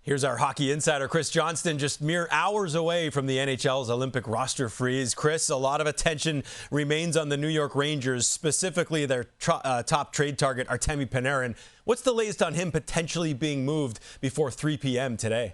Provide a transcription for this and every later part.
Here's our hockey insider, Chris Johnston, just mere hours away from the NHL's Olympic roster freeze. Chris, a lot of attention remains on the New York Rangers, specifically their top trade target, Artemi Panarin. What's the latest on him potentially being moved before 3 p.m. today?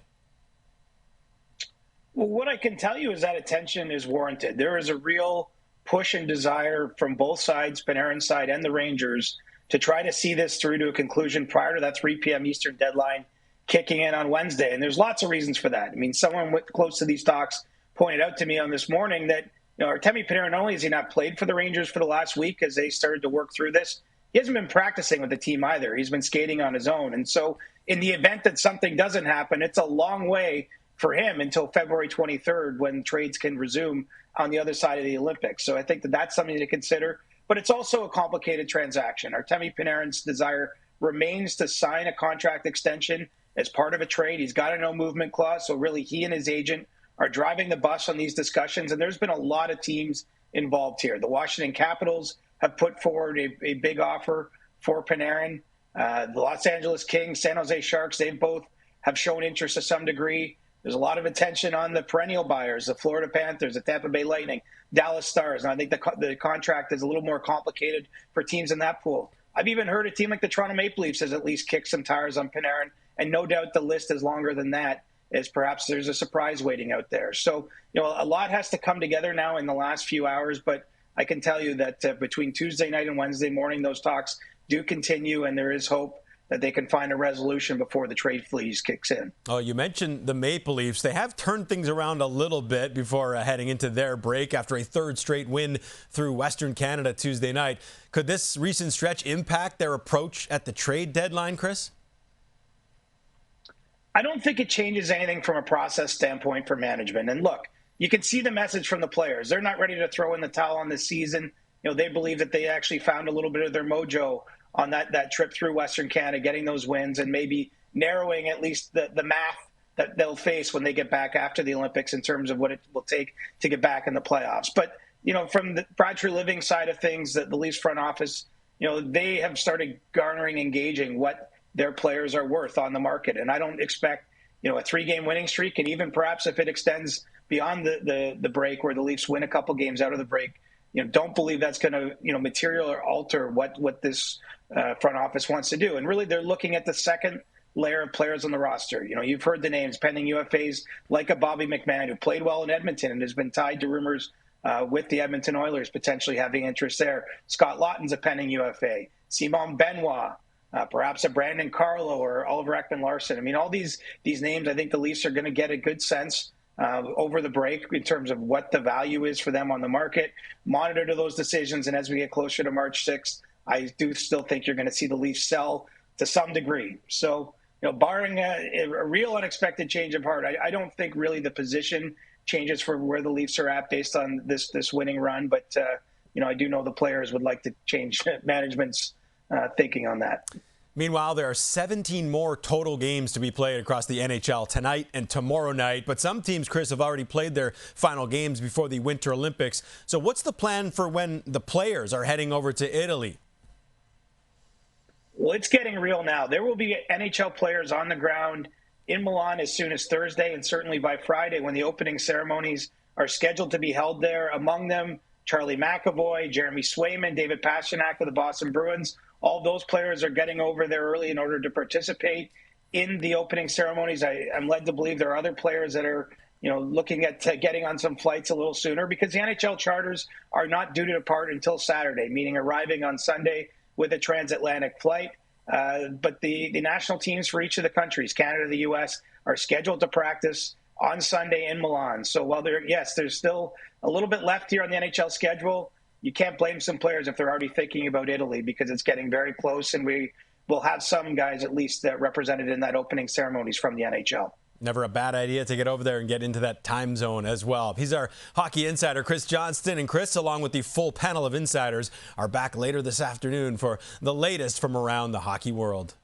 Well, what I can tell you is that attention is warranted. There is a real push and desire from both sides, Panarin's side and the Rangers, to try to see this through to a conclusion prior to that 3 p.m. Eastern deadline kicking in on Wednesday. And there's lots of reasons for that. I mean, someone close to these talks pointed out to me on this morning that, Artemi Panarin, not only has he not played for the Rangers for the last week as they started to work through this, he hasn't been practicing with the team either. He's been skating on his own. And so in the event that something doesn't happen, it's a long way for him until February 23rd when trades can resume on the other side of the Olympics. So I think that that's something to consider. But it's also a complicated transaction. Artemi Panarin's desire remains to sign a contract extension as part of a trade. He's got a no-movement clause, so really he and his agent are driving the bus on these discussions, and there's been a lot of teams involved here. The Washington Capitals have put forward a big offer for Panarin. The Los Angeles Kings, San Jose Sharks, they both have shown interest to some degree. There's a lot of attention on the perennial buyers, the Florida Panthers, the Tampa Bay Lightning, Dallas Stars, and I think the contract is a little more complicated for teams in that pool. I've even heard a team like the Toronto Maple Leafs has at least kicked some tires on Panarin, and no doubt the list is longer than that, as perhaps there's a surprise waiting out there. So, a lot has to come together now in the last few hours, but I can tell you that between Tuesday night and Wednesday morning, those talks do continue, and there is hope that they can find a resolution before the trade freeze kicks in. Oh, you mentioned the Maple Leafs. They have turned things around a little bit before heading into their break after a third straight win through Western Canada Tuesday night. Could this recent stretch impact their approach at the trade deadline, Chris? I don't think it changes anything from a process standpoint for management. And look, you can see the message from the players. They're not ready to throw in the towel on this season. They believe that they actually found a little bit of their mojo on that trip through Western Canada, getting those wins and maybe narrowing at least the math that they'll face when they get back after the Olympics in terms of what it will take to get back in the playoffs. But, from the Brad Treliving side of things, that the Leafs front office, they have started engaging what their players are worth on the market. And I don't expect, a 3-game winning streak, and even perhaps if it extends beyond the break where the Leafs win a couple games out of the break, don't believe that's going to, material or alter what this front office wants to do. And really, they're looking at the second layer of players on the roster. You've heard the names, pending UFAs like a Bobby McMann, who played well in Edmonton and has been tied to rumors with the Edmonton Oilers potentially having interest there. Scott Laughton's a pending UFA. Simon Benoit, perhaps a Brandon Carlo or Oliver Ekman-Larsson. I mean, all these names, I think the Leafs are going to get a good sense over the break in terms of what the value is for them on the market, monitor to those decisions. And as we get closer to March 6th, I do still think you're going to see the Leafs sell to some degree. So, barring a real unexpected change of heart, I don't think really the position changes for where the Leafs are at based on this winning run. But, I do know the players would like to change management's thinking on that. Meanwhile, there are 17 more total games to be played across the NHL tonight and tomorrow night. But some teams, Chris, have already played their final games before the Winter Olympics. So what's the plan for when the players are heading over to Italy? Well, it's getting real now. There will be NHL players on the ground in Milan as soon as Thursday, and certainly by Friday when the opening ceremonies are scheduled to be held there. Among them, Charlie McAvoy, Jeremy Swayman, David Pastrnak of the Boston Bruins. All those players are getting over there early in order to participate in the opening ceremonies. I'm led to believe there are other players that are, looking at getting on some flights a little sooner because the NHL charters are not due to depart until Saturday, meaning arriving on Sunday with a transatlantic flight. But the national teams for each of the countries, Canada, the U.S., are scheduled to practice on Sunday in Milan. So while there's still a little bit left here on the NHL schedule, you can't blame some players if they're already thinking about Italy because it's getting very close, and we will have some guys at least represented in that opening ceremonies from the NHL. Never a bad idea to get over there and get into that time zone as well. He's our hockey insider, Chris Johnston. And Chris, along with the full panel of insiders, are back later this afternoon for the latest from around the hockey world.